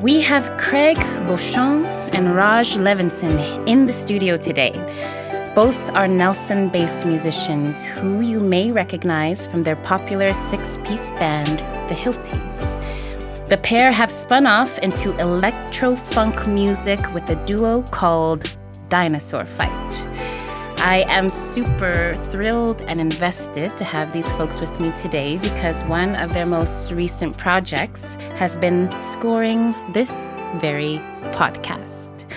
We have Craig Beauchamp and Rahj Levinson in the studio today. Both are Nelson-based musicians who you may recognize from their popular six-piece band, the Hilties. The pair have spun off into electro-funk music with a duo called Dinosaur Fight. I am super thrilled and invested to have these folks with me today because one of their most recent projects has been scoring this very podcast.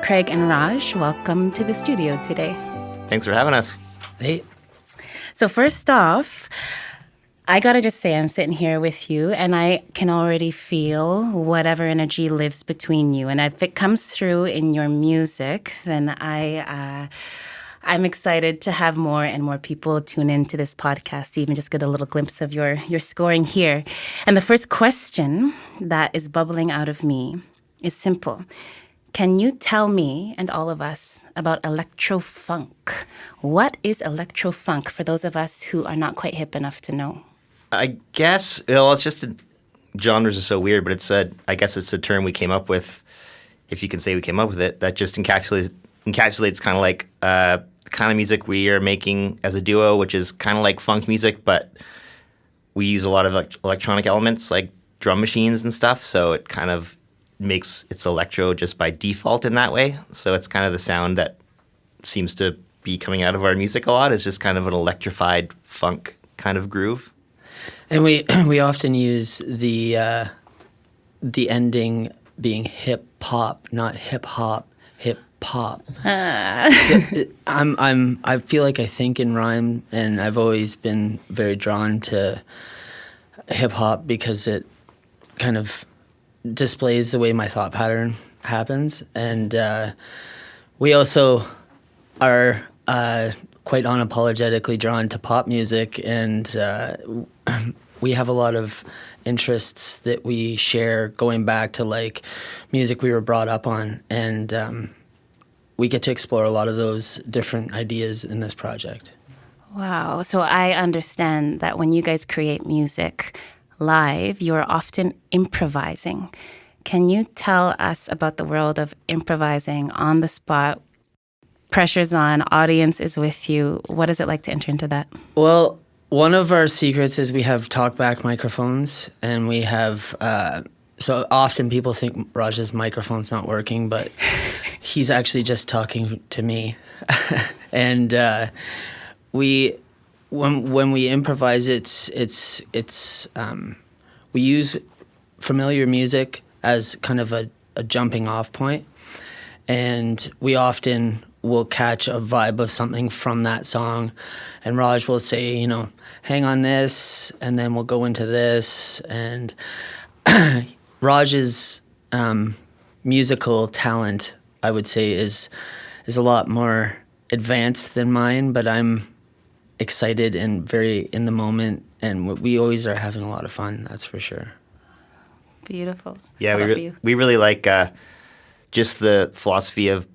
Craig and Rahj, welcome to the studio today. Thanks for having us. Hey. So first off, I gotta just say I'm sitting here with you and I can already feel whatever energy lives between you. And if it comes through in your music, then I'm excited to have more and more people tune into this podcast to even just get a little glimpse of your scoring here. And the first question that is bubbling out of me is simple. Can you tell me and all of us about electro-funk? What is electro-funk for those of us who are not quite hip enough to know? I guess, well, it's just genres are so weird, but I guess it's a term we came up with, if you can say we came up with it, that just encapsulates kind of like the kind of music we are making as a duo, which is kind of like funk music, but we use a lot of electronic elements like drum machines and stuff, so it kind of makes it's electro just by default in that way. So it's kind of the sound that seems to be coming out of our music a lot. It's just kind of an electrified funk kind of groove. And we often use the ending being hip hop, not hip hop, hip pop. So I feel like I think in rhyme, and I've always been very drawn to hip hop because it kind of displays the way my thought pattern happens. And we also are quite unapologetically drawn to pop music, and we have a lot of interests that we share going back to like music we were brought up on, and we get to explore a lot of those different ideas in this project. Wow. So I understand that when you guys create music live, you're often improvising. Can you tell us about the world of improvising on the spot? Pressure's on, audience is with you. What is it like to enter into that? Well, one of our secrets is we have talkback microphones, and we have so often people think Rahj's microphone's not working, but he's actually just talking to me. And when we improvise, it's we use familiar music as kind of a jumping off point, and we often will catch a vibe of something from that song, and Rahj will say, hang on this, and then we'll go into this. And Rahj's musical talent, I would say, is a lot more advanced than mine, but I'm excited and very in the moment, and we always are having a lot of fun, that's for sure. Beautiful. Yeah, we really like just the philosophy of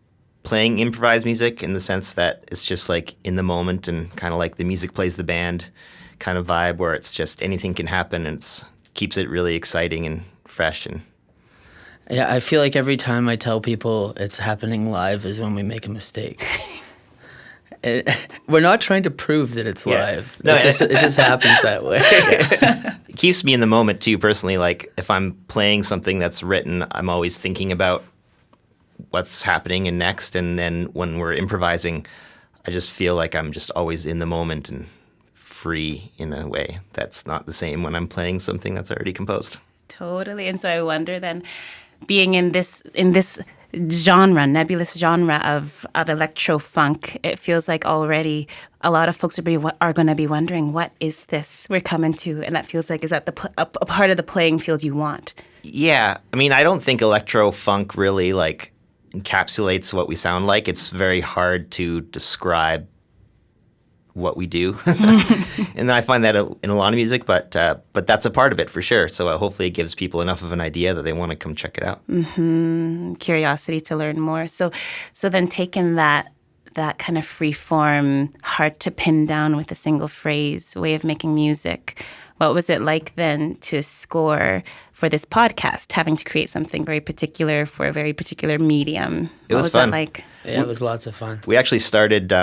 playing improvised music in the sense that it's just like in the moment and kind of like the music plays the band kind of vibe where it's just anything can happen, and it keeps it really exciting and fresh. And yeah, I feel like every time I tell people it's happening live is when we make a mistake. We're not trying to prove that it's live. No, it just happens that way. Yeah. It keeps me in the moment too, personally. Like if I'm playing something that's written, I'm always thinking about what's happening and next. And then when we're improvising, I just feel like I'm just always in the moment and free in a way that's not the same when I'm playing something that's already composed. Totally. And so I wonder then, being in this genre, nebulous genre of electro-funk, it feels like already a lot of folks are going to be wondering, what is this we're coming to? And that feels like, is that a part of the playing field you want? Yeah. I mean, I don't think electro-funk really like encapsulates what we sound like. It's very hard to describe what we do. And I find that in a lot of music, but that's a part of it for sure. So hopefully it gives people enough of an idea that they want to come check it out. Mm-hmm. Curiosity to learn more. So then taking that kind of free form, hard to pin down with a single phrase way of making music, what was it like then to score for this podcast, having to create something very particular for a very particular medium? It was fun. That like? Yeah, it was lots of fun. We actually started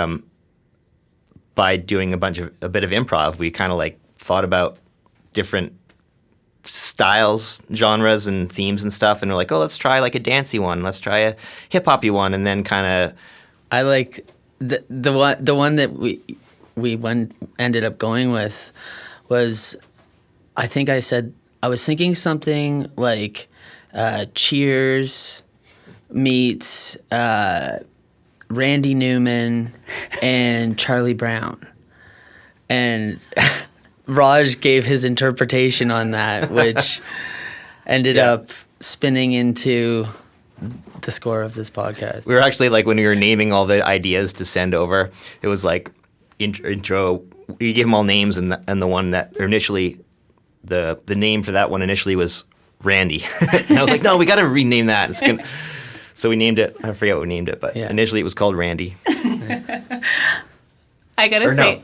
by doing a bit of improv. We kind of like thought about different styles, genres, and themes and stuff, and we're like, oh, let's try like a dancey one, let's try a hip hoppy one, and then kind of. I like the one that we ended up going with was, I think I said I was thinking something like Cheers meets Randy Newman and Charlie Brown, and Raj gave his interpretation on that, which ended up spinning into the score of this podcast. We were actually like, when we were naming all the ideas to send over, it was like intro. You give them all names, and the one that initially, the name for that one initially was Randy. And I was like, no, we got to rename that. It's gonna. So we named it. I forget what we named it, but initially it was called Randy. I gotta say, no,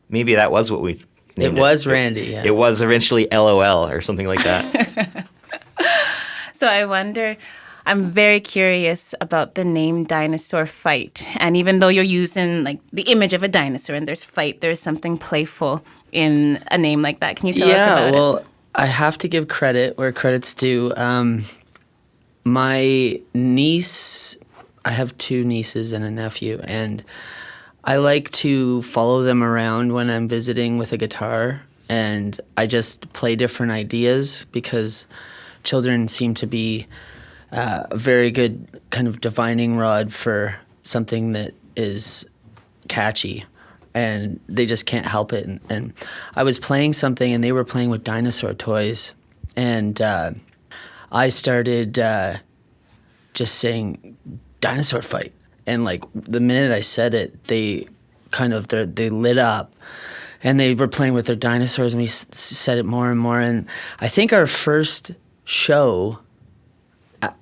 maybe that was what we. It was Randy. Yeah. It was eventually LOL or something like that. So I wonder, I'm very curious about the name Dinosaur Fight. And even though you're using like the image of a dinosaur and there's fight, there's something playful in a name like that. Can you tell us about it? Yeah, well, I have to give credit where credit's due. My niece, I have 2 nieces and a nephew, and I like to follow them around when I'm visiting with a guitar, and I just play different ideas because children seem to be a very good kind of divining rod for something that is catchy, and they just can't help it. And I was playing something, and they were playing with dinosaur toys, and I started just saying Dinosaur Fight. And like the minute I said it, they lit up, and they were playing with their dinosaurs, and we said it more and more. And I think our first show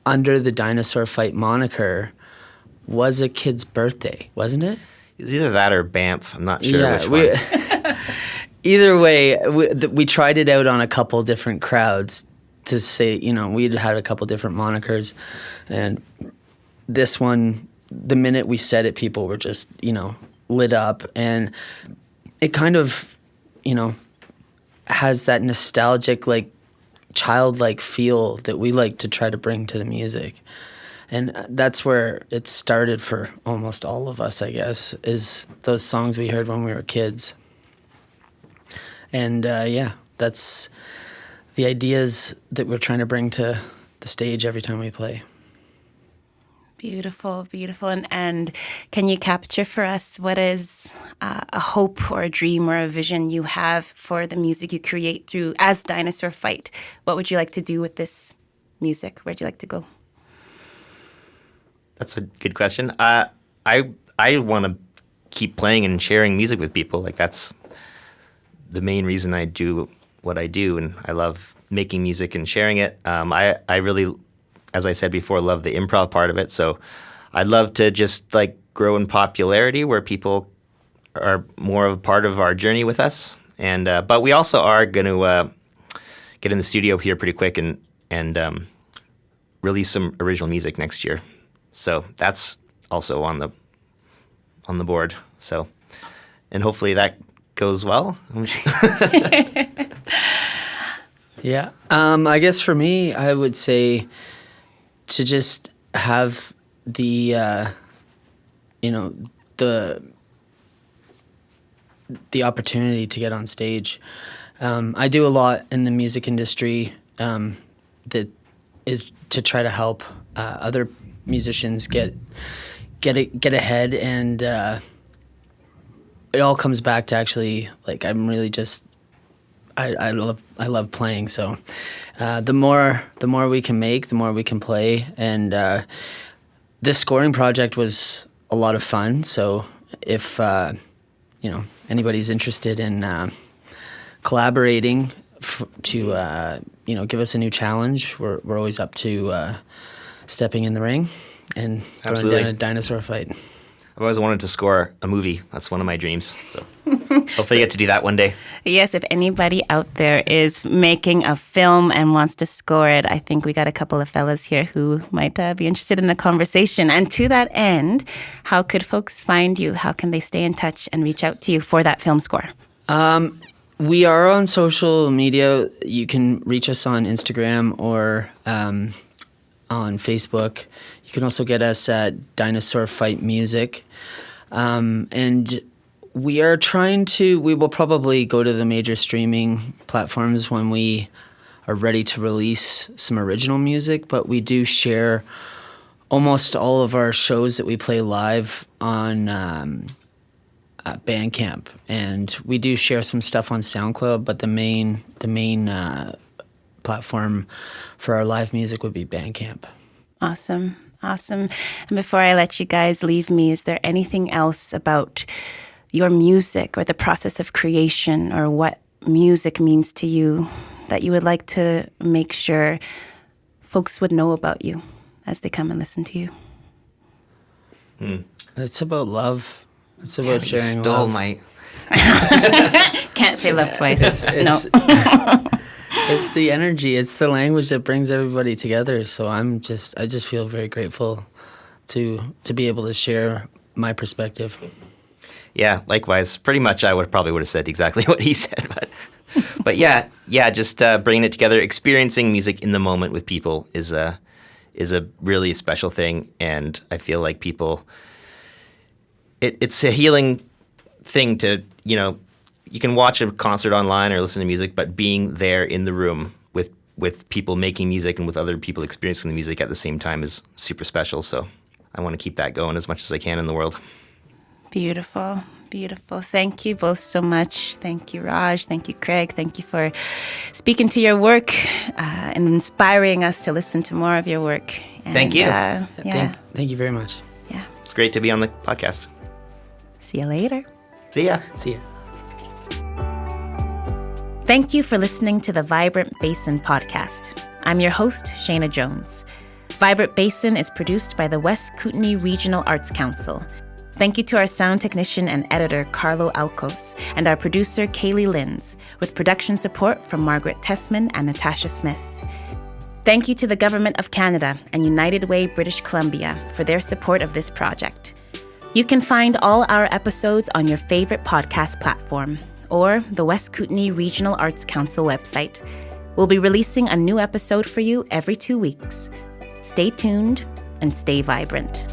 under the Dinosaur Fight moniker was a kid's birthday, wasn't it? It was either that or Banff. I'm not sure which one. Either way, we tried it out on a couple different crowds to say, we'd had a couple different monikers, and this one, the minute we said it, people were just, lit up. And it kind of, has that nostalgic, like, childlike feel that we like to try to bring to the music. And that's where it started for almost all of us, I guess, is those songs we heard when we were kids. And, that's the ideas that we're trying to bring to the stage every time we play. Beautiful, beautiful. And can you capture for us what is a hope or a dream or a vision you have for the music you create through as Dinosaur Fight? What would you like to do with this music? Where'd you like to go? That's a good question. I want to keep playing and sharing music with people. Like, that's the main reason I do what I do, and I love making music and sharing it. I really, as I said before, love the improv part of it. So I'd love to just like grow in popularity where people are more of a part of our journey with us. And but we also are going to get in the studio here pretty quick and release some original music next year. So that's also on the board. So, and hopefully that goes well. Yeah. I guess for me, I would say to just have the opportunity to get on stage. I do a lot in the music industry that is to try to help other musicians get ahead, and it all comes back to actually, like, I'm really just I love playing. So the more we can make, the more we can play. And this scoring project was a lot of fun. So if anybody's interested in collaborating to give us a new challenge, we're always up to stepping in the ring and throwing down a dinosaur fight. I've always wanted to score a movie. That's one of my dreams. So hopefully I get to do that one day. Yes, if anybody out there is making a film and wants to score it, I think we got a couple of fellas here who might be interested in a conversation. And to that end, how could folks find you? How can they stay in touch and reach out to you for that film score? We are on social media. You can reach us on Instagram or on Facebook. You can also get us at Dinosaur Fight Music. And we will probably go to the major streaming platforms when we are ready to release some original music, but we do share almost all of our shows that we play live on Bandcamp. And we do share some stuff on SoundCloud, but the main platform for our live music would be Bandcamp. Awesome. And before I let you guys leave me, is there anything else about your music or the process of creation or what music means to you that you would like to make sure folks would know about you as they come and listen to you? It's about love. It's about sharing stole love. my... Can't say love twice. No. It's the energy. It's the language that brings everybody together. So I just feel very grateful to be able to share my perspective. Yeah, likewise. Pretty much I would have said exactly what he said. But yeah, just bringing it together, experiencing music in the moment with people is a really special thing. And I feel like people... It's a healing thing to, you can watch a concert online or listen to music, but being there in the room with people making music and with other people experiencing the music at the same time is super special. So I want to keep that going as much as I can in the world. Beautiful. Thank you both so much. Thank you, Raj. Thank you, Craig. Thank you for speaking to your work and inspiring us to listen to more of your work. And, Thank you. Thank you very much. Yeah. It's great to be on the podcast. See you later. See ya. Thank you for listening to the Vibrant Basin podcast. I'm your host, Shayna Jones. Vibrant Basin is produced by the West Kootenay Regional Arts Council. Thank you to our sound technician and editor, Carlo Alcos, and our producer, Kaylee Linz, with production support from Margaret Tessman and Natasha Smith. Thank you to the Government of Canada and United Way British Columbia for their support of this project. You can find all our episodes on your favorite podcast platform or the West Kootenay Regional Arts Council website. We'll be releasing a new episode for you every 2 weeks. Stay tuned and stay vibrant.